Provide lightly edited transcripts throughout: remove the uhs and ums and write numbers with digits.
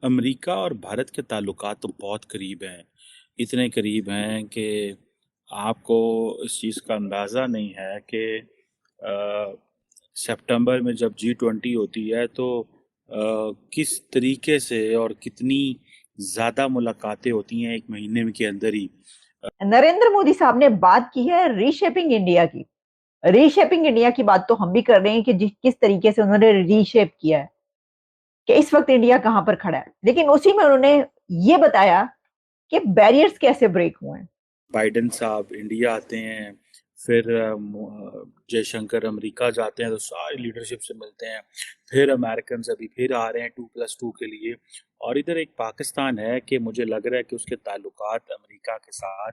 America और भारत के ताल्लुकात तो बहुत करीब हैं। इतने करीब हैं कि आपको इस चीज़ का अंदाज़ा नहीं है कि सितंबर में जब G20 होती है तो किस तरीके से और कितनी ज़्यादा मुलाकातें होती हैं 1 महीने में के अंदर ही। नरेंद्र मोदी साहब ने बात की है रीशेपिंग इंडिया की। रीशेपिंग इंडिया की बात तो हम भी कर रहे हैं कि किस तरीके से उन्होंने रीशेप किया है, कि इस वक्त इंडिया कहां पर खड़ा है। लेकिन उसी में उन्होंने ये बताया कि बैरियर्स कैसे ब्रेक हुए हैं। बाइडेन साहब इंडिया आते हैं, फिर जयशंकर अमेरिका जाते हैं तो सारी लीडरशिप से मिलते हैं, फिर अमेरिकन अभी फिर आ रहे हैं 2+2 के लिए। और इधर एक पाकिस्तान है कि मुझे लग रहा है कि उसके ताल्लुकात अमेरिका के साथ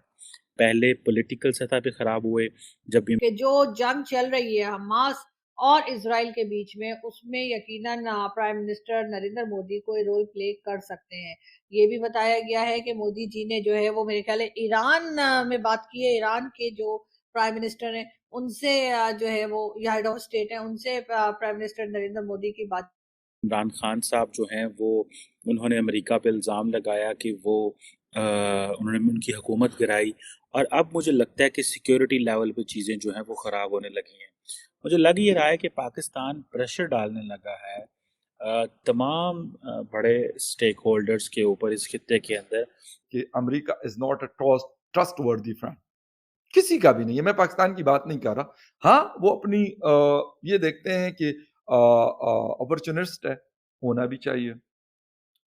पहले पॉलिटिकल सतह पे ख़राब हुए जब भी कि जो जंग चल रही है हमास और इसराइल के बीच में, उसमें यकीनन प्राइम मिनिस्टर नरेंद्र मोदी कोई रोल प्ले कर सकते हैं। ये भी बताया गया है कि मोदी जी ने जो है वो मेरे ख्याल है ईरान में बात की है। ईरान के जो प्राइम मिनिस्टर हैं उनसे जो है वो या हेड ऑफ स्टेट है उनसे प्राइम मिनिस्टर नरेंद्र मोदी की बात। इमरान खान साहब जो हैं वो उन्होंने अमेरिका पे इल्ज़ाम लगाया कि वो उन्होंने उनकी हुकूमत गिराई। और अब मुझे लगता है कि सिक्योरिटी लेवल पे चीज़ें जो हैं वो ख़राब होने लगी हैं। मुझे लग ये रहा है कि पाकिस्तान प्रेशर डालने लगा है तमाम बड़े स्टेक होल्डर्स के ऊपर इस खित्ते के अंदर कि America is not a trust वर्दी फ्रेंड, किसी का भी नहीं है। मैं पाकिस्तान की बात नहीं कर रहा। हाँ, वो अपनी ये देखते हैं कि अपॉर्चुनिस्ट है, होना भी चाहिए।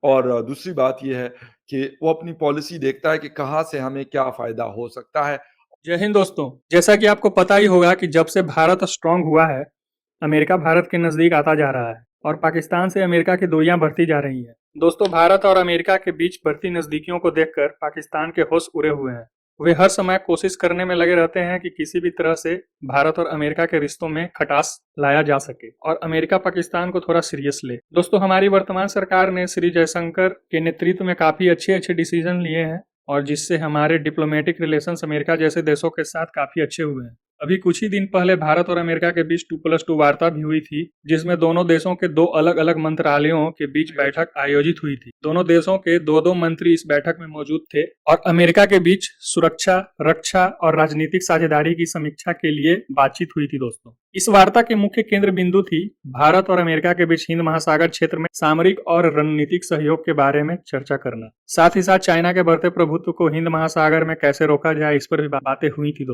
और दूसरी बात ये है कि वो अपनी पॉलिसी देखता है कि कहाँ से हमें क्या फायदा हो सकता है। जय हिंद दोस्तों। जैसा कि आपको पता ही होगा कि जब से भारत स्ट्रांग हुआ है, अमेरिका भारत के नजदीक आता जा रहा है और पाकिस्तान से अमेरिका की दूरियां बढ़ती जा रही हैं। दोस्तों, भारत और अमेरिका के बीच बढ़ती नजदीकियों को देखकर पाकिस्तान के होश उड़े हुए हैं। वे हर समय कोशिश करने में लगे रहते हैं कि किसी भी तरह से भारत और अमेरिका के रिश्तों में खटास लाया जा सके और अमेरिका पाकिस्तान को थोड़ा सीरियस ले। दोस्तों, हमारी वर्तमान सरकार ने श्री जयशंकर के नेतृत्व में काफी अच्छे अच्छे डिसीजन लिए हैं और जिससे हमारे डिप्लोमेटिक रिलेशंस अमेरिका जैसे देशों के साथ काफी अच्छे हुए हैं। अभी कुछ ही दिन पहले भारत और अमेरिका के बीच 2+2 वार्ता भी हुई थी, जिसमें दोनों देशों के दो अलग अलग मंत्रालयों के बीच बैठक आयोजित हुई थी। दोनों देशों के दो दो मंत्री इस बैठक में मौजूद थे और अमेरिका के बीच सुरक्षा, रक्षा और राजनीतिक साझेदारी की समीक्षा के लिए बातचीत हुई थी। दोस्तों, इस वार्ता के मुख्य केंद्र बिंदु थी भारत और अमेरिका के बीच हिंद महासागर क्षेत्र में सामरिक और रणनीतिक सहयोग के बारे में चर्चा करना। साथ ही साथ चाइना के बढ़ते प्रभुत्व को हिंद महासागर में कैसे रोका जाए, इस पर भी बातें हुई थी।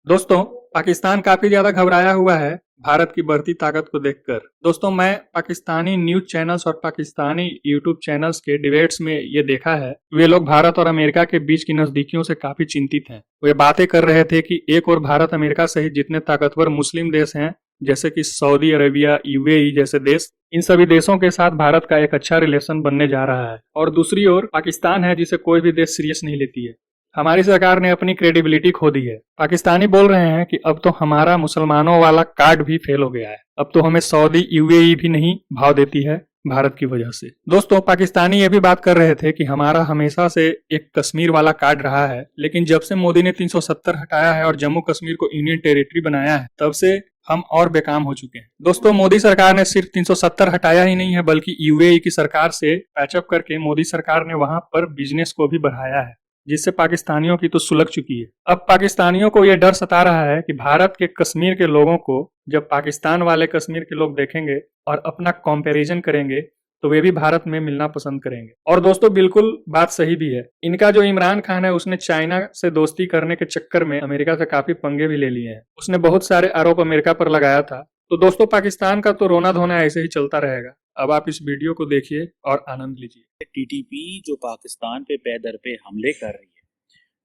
दोस्तों, पाकिस्तान काफी ज्यादा घबराया हुआ है भारत की बढ़ती ताकत को देखकर। दोस्तों, मैं पाकिस्तानी न्यूज चैनल्स और पाकिस्तानी यूट्यूब चैनल्स के डिबेट्स में ये देखा है, वे लोग भारत और अमेरिका के बीच की नजदीकियों से काफी चिंतित हैं। वे बातें कर रहे थे कि एक और भारत अमेरिका सहित जितने ताकतवर मुस्लिम देश हैं, जैसे कि सऊदी अरेबिया, यूएई जैसे देश, इन सभी देशों के साथ भारत का एक अच्छा रिलेशन बनने जा रहा है। और दूसरी ओर पाकिस्तान है, जिसे कोई भी देश सीरियस नहीं लेती है। हमारी सरकार ने अपनी क्रेडिबिलिटी खो दी है। पाकिस्तानी बोल रहे हैं कि अब तो हमारा मुसलमानों वाला कार्ड भी फेल हो गया है। अब तो हमें सऊदी, यूएई भी नहीं भाव देती है भारत की वजह से। दोस्तों, पाकिस्तानी ये भी बात कर रहे थे कि हमारा हमेशा से एक कश्मीर वाला कार्ड रहा है, लेकिन जब से मोदी ने 370 हटाया है और जम्मू कश्मीर को यूनियन टेरिटरी बनाया है, तब से हम और बेकाम हो चुके हैं। दोस्तों, मोदी सरकार ने सिर्फ 370 हटाया ही नहीं है, बल्कि यूएई की सरकार से पैचअप करके मोदी सरकार ने वहां पर बिजनेस को भी बढ़ाया है, जिससे पाकिस्तानियों की तो सुलग चुकी है। अब पाकिस्तानियों को यह डर सता रहा है कि भारत के कश्मीर के लोगों को जब पाकिस्तान वाले कश्मीर के लोग देखेंगे और अपना कंपैरिजन करेंगे, तो वे भी भारत में मिलना पसंद करेंगे। और दोस्तों, बिल्कुल बात सही भी है। इनका जो इमरान खान है, उसने चाइना से दोस्ती करने के चक्कर में अमेरिका से काफी पंगे भी ले लिए हैं। उसने बहुत सारे आरोप अमेरिका पर लगाया था। तो दोस्तों, पाकिस्तान का तो रोना धोना ऐसे ही चलता रहेगा। अब आप इस वीडियो को देखिए और आनंद लीजिए। टीटीपी जो पाकिस्तान पे दर पे हमले कर रही है,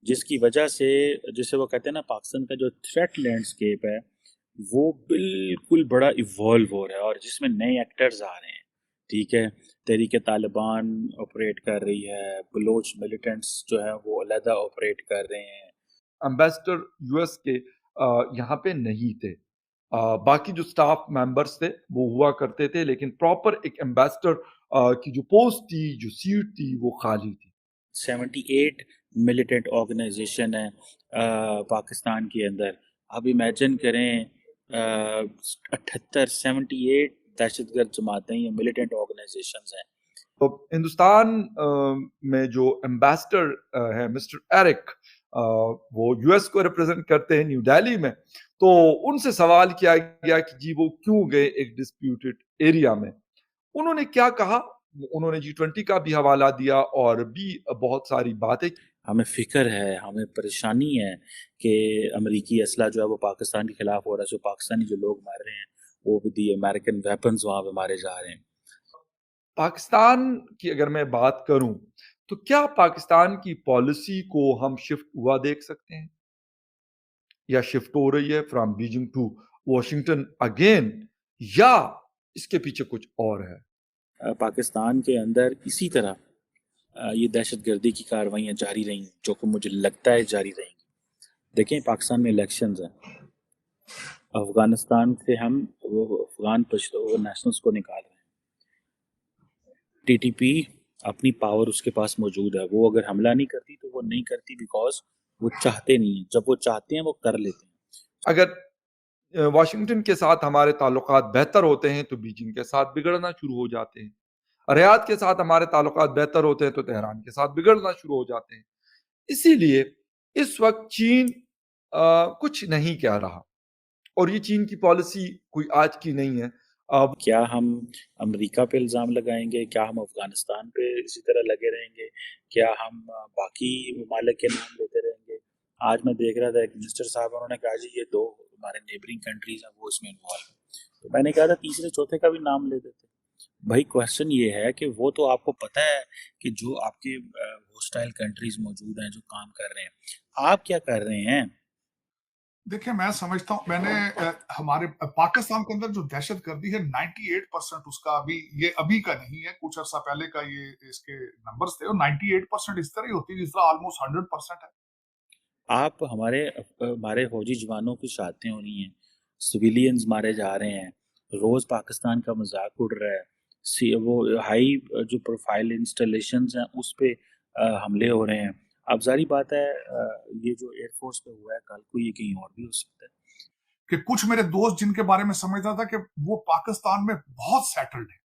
जिसकी वजह से जिसे वो कहते हैं ना, पाकिस्तान का जो थ्रेट लैंडस्केप है वो बिल्कुल बड़ा इवॉल्व हो रहा है और जिसमें नए एक्टर्स आ रहे हैं। ठीक है, तहरीक तालिबान ऑपरेट कर रही है, बलोच मिलिटेंट्स जो है वो अलहदा ऑपरेट कर रहे हैं। एम्बेसडर यूएस के यहाँ पे नहीं थे। बाकी जो स्टाफ मेंबर्स थे वो हुआ करते थे, लेकिन प्रॉपर एक एम्बेसडर की जो पोस्ट थी, जो सीट थी, वो खाली थी। 78 मिलिटेंट ऑर्गेनाइजेशन है पाकिस्तान के अंदर। अब इमेजिन करें 78 78 दहशतगर्द जमातें या मिलिटेंट ऑर्गेनाइजेशंस हैं। तो हिंदुस्तान में जो एम्बेसडर है मिस्टर एरिक, वो यूएस को रिप्रेजेंट करते हैं न्यू दिल्ली में। तो उनसे सवाल किया गया कि जी वो क्यों गए एक डिस्प्यूटेड एरिया में। उन्होंने क्या कहा, उन्होंने G20 का भी हवाला दिया और भी बहुत सारी बातें। हमें फ़िक्र है, हमें परेशानी है कि अमेरिकी असला जो है वो पाकिस्तान के खिलाफ हो रहा है, जो पाकिस्तानी जो लोग मार रहे हैं वो विद अमेरिकन वेपन्स वहाँ पे मारे जा रहे हैं। पाकिस्तान की अगर मैं बात करूं तो क्या पाकिस्तान की पॉलिसी को हम शिफ्ट हुआ देख सकते हैं या शिफ्ट हो रही है from Beijing to Washington again, या इसके पीछे कुछ और है? पाकिस्तान के अंदर इसी तरह ये दहशतगर्दी की कार्रवाइयाँ जारी रहीं, जो कि मुझे लगता है जारी रहेंगी। देखें, पाकिस्तान में इलेक्शंस हैं, अफ़गानिस्तान से हम वो अफ़गान नेशनल्स को निकाल रहे हैं। टीटीपी अपनी पावर उसके पास मौजूद है, वो अगर हमला नहीं करती तो वो नहीं करती बिकॉज वो चाहते नहीं हैं। जब वो चाहते हैं वो कर लेते हैं। अगर वाशिंगटन के साथ हमारे ताल्लुकात बेहतर होते हैं तो बीजिंग के साथ बिगड़ना शुरू हो जाते हैं, रियाद के साथ हमारे ताल्लुकात बेहतर होते हैं तो तेहरान के साथ बिगड़ना शुरू हो जाते हैं। इसीलिए इस वक्त चीन कुछ नहीं कह रहा और ये चीन की पॉलिसी कोई आज की नहीं है। क्या हम अमेरिका पे इल्ज़ाम लगाएंगे? क्या हम अफ़गानिस्तान पे इसी तरह लगे रहेंगे? क्या हम बाकी ममालिक के नाम लेते रहेंगे? आज मैं देख रहा था एक मिनिस्टर साहब, उन्होंने कहा जी ये 2 हमारे नेबरिंग कंट्रीज़ हैं वो इसमें इन्वॉल्व हैं। तो मैंने कहा था तीसरे चौथे का भी नाम ले देते। भाई क्वेश्चन ये है कि वो तो आपको पता है कि जो आपके होस्टाइल कंट्रीज़ मौजूद हैं जो काम कर रहे हैं, आप क्या कर रहे हैं? देखिए, मैं समझता हूँ मैंने हमारे पाकिस्तान के अंदर जो दहशतगर्दी है 98% उसका अभी का नहीं है, कुछ अर्सा पहले का ये इसके नंबर्स थे और 98% इस तरह ही होती है जिस तरह ऑलमोस्ट 100% है। आप हमारे फौजी जवानों की शहादतें हो रही हैं, सिविलियंस मारे जा रहे हैं, रोज़ पाकिस्तान का मजाक उड़ रहा है, वो हाई जो प्रोफाइल इंस्टॉलेशंस हैं उस पे हमले हो रहे हैं। अब जारी बात है ये जो एयरफोर्स पे हुआ है कल को ये कहीं और भी हो सकता है। कि कुछ मेरे दोस्त जिनके बारे में समझता था कि वो पाकिस्तान में बहुत सेटल्ड है,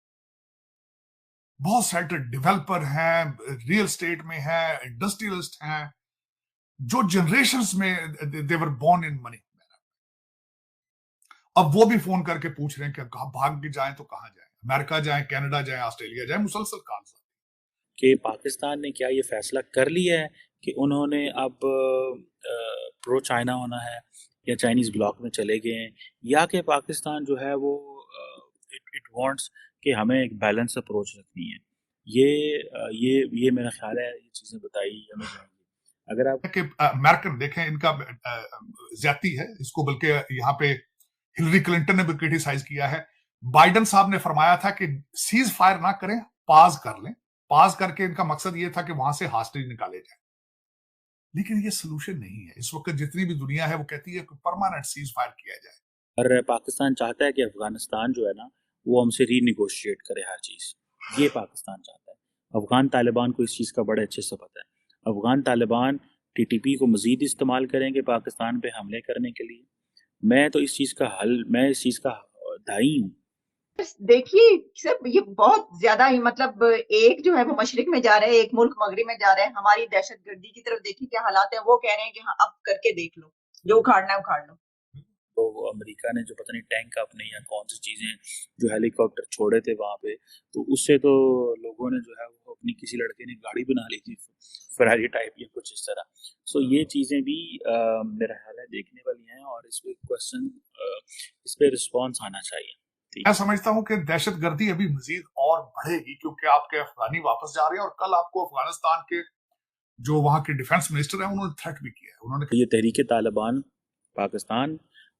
बहुत सेटल्ड डेवलपर हैं, रियल स्टेट में हैं, इंडस्ट्रियलिस्ट हैं, जो जनरेशंस में दे वर बोर्न इन मनी। अब वो भी फोन करके पूछ रहे हैं कि भाग भी जाएं तो कहां जाएं, अमेरिका जाएं, कनाडा जाएं, ऑस्ट्रेलिया जाएं, मुसलसल कॉल कि पाकिस्तान ने क्या ये फैसला कर लिया है कि उन्होंने अब प्रो चाइना होना है या चाइनीज़ ब्लॉक में चले गए हैं, या कि पाकिस्तान जो है वो इट इट वांट्स कि हमें एक बैलेंस अप्रोच रखनी है। ये मेरा ख्याल है ये चीज़ें बताई हमें जाएंगी। अगर आप कि अमेरिकन देखें इनका ज्यादती है इसको, बल्कि यहाँ पे हिलरी क्लिंटन ने भी क्रिटिसाइज किया है। बाइडेन साहब ने फरमाया था कि सीज फायर ना करें, पाज कर लें। पाज करके इनका मकसद ये था कि वहां से हॉस्टेज निकाले जाए, लेकिन ये सोल्यूशन नहीं है। इस वक्त जितनी भी दुनिया है वो कहती है कि परमानेंट सीज फायर किया जाए। और पाकिस्तान चाहता है कि अफगानिस्तान जो है ना वो हमसे रीनिगोशिएट करे हर चीज़, ये पाकिस्तान चाहता है। अफगान तालिबान को इस चीज़ का बड़े अच्छे से पता है। अफगान तालिबान टीटीपी को मज़ीद इस्तेमाल करेंगे पाकिस्तान पे हमले करने के लिए। मैं इस चीज़ का दाई हूँ। देखिए सिर्फ ये बहुत ज्यादा ही मतलब एक जो है वो मशरिक में जा रहा है, एक मुल्क मगरिब में जा रहा है। हमारी दहशतगर्दी की तरफ देखिए क्या हालात है। वो कह रहे हैं कि हाँ अब करके देख लो, जो उखाड़ना है उखाड़ लो। तो अमेरिका ने जो पता नहीं टैंक अपने या कौन सी चीज़ें जो हेलीकॉप्टर छोड़े थे वहाँ पे, तो उससे तो लोगों ने जो है वो अपनी किसी लड़के ने गाड़ी बना ली थी फरारी टाइप या कुछ इस तरह। सो ये चीज़ें भी मेरा ख्याल है देखने वाली हैं और इस पे क्वेश्चन इस पे रिस्पॉन्स आना चाहिए। मैं समझता हूं कि दहशतगर्दी अभी मजीद और बढ़ेगी क्योंकि आपके अफगानी वापस जा रहे हैं और कल आपको अफगानिस्तान के जो वहां के डिफेंस मिनिस्टर हैं उन्होंने थ्रेट भी किया है। उन्होंने ये तहरीके तालिबान पाकिस्तान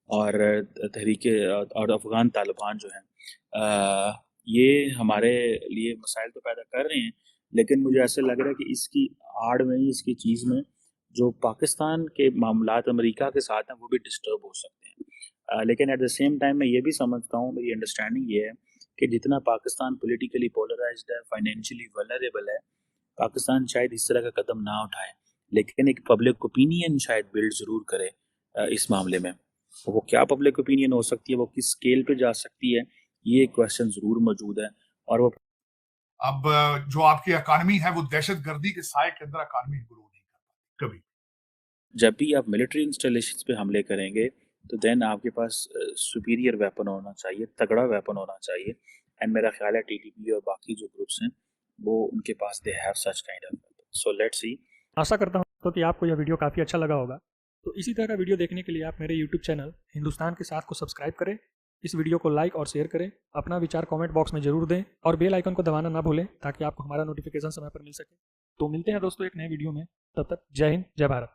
और तहरीके और अफगान तालिबान जो हैं ये हमारे लिए मसाइल तो पैदा कर रहे हैं, लेकिन मुझे ऐसे लग रहा है कि इसकी आड़ में इसकी चीज़ में जो पाकिस्तान के मामलात अमेरिका के साथ हैं वो भी डिस्टर्ब हो सकते हैं। लेकिन एट द सेम टाइम मैं ये भी समझता हूँ, मेरी अंडरस्टैंडिंग ये है कि जितना पाकिस्तान पॉलिटिकली पोलराइज्ड है, फाइनेंशियली वल्नरेबल है, पाकिस्तान शायद इस तरह का कदम ना उठाए, लेकिन एक पब्लिक ओपिनियन शायद बिल्ड ज़रूर करे इस मामले में। वो क्या पब्लिक ओपिनियन हो सकती है, वो किस स्केल पे जा सकती है, ये क्वेश्चन ज़रूर मौजूद है। और वो अब जो आपकी इकॉनमी है वो दहशतगर्दी के साए के अंदर इकॉनमी ग्रो नहीं कर पाती कभी। जब भी आप मिलिट्री इंस्टॉलेशंस पे हमले करेंगे तो देन आपके पास सुपीरियर वेपन होना चाहिए, तगड़ा वेपन होना चाहिए। एंड मेरा ख्याल है टीटीपी और बाकी जो ग्रुप्स हैं वो उनके पास they have such kind of weapon. So let's see. आशा करता हूँ तो कि आपको यह वीडियो काफ़ी अच्छा लगा होगा। तो इसी तरह का वीडियो देखने के लिए आप मेरे यूट्यूब चैनल हिंदुस्तान के साथ को सब्सक्राइब करें, इस वीडियो को लाइक और शेयर करें, अपना विचार कमेंट बॉक्स में जरूर दें और बेल आइकन को दबाना ना भूलें ताकि आपको हमारा नोटिफिकेशन समय पर मिल सके। तो मिलते हैं दोस्तों एक नए वीडियो में, तब तक जय हिंद जय भारत।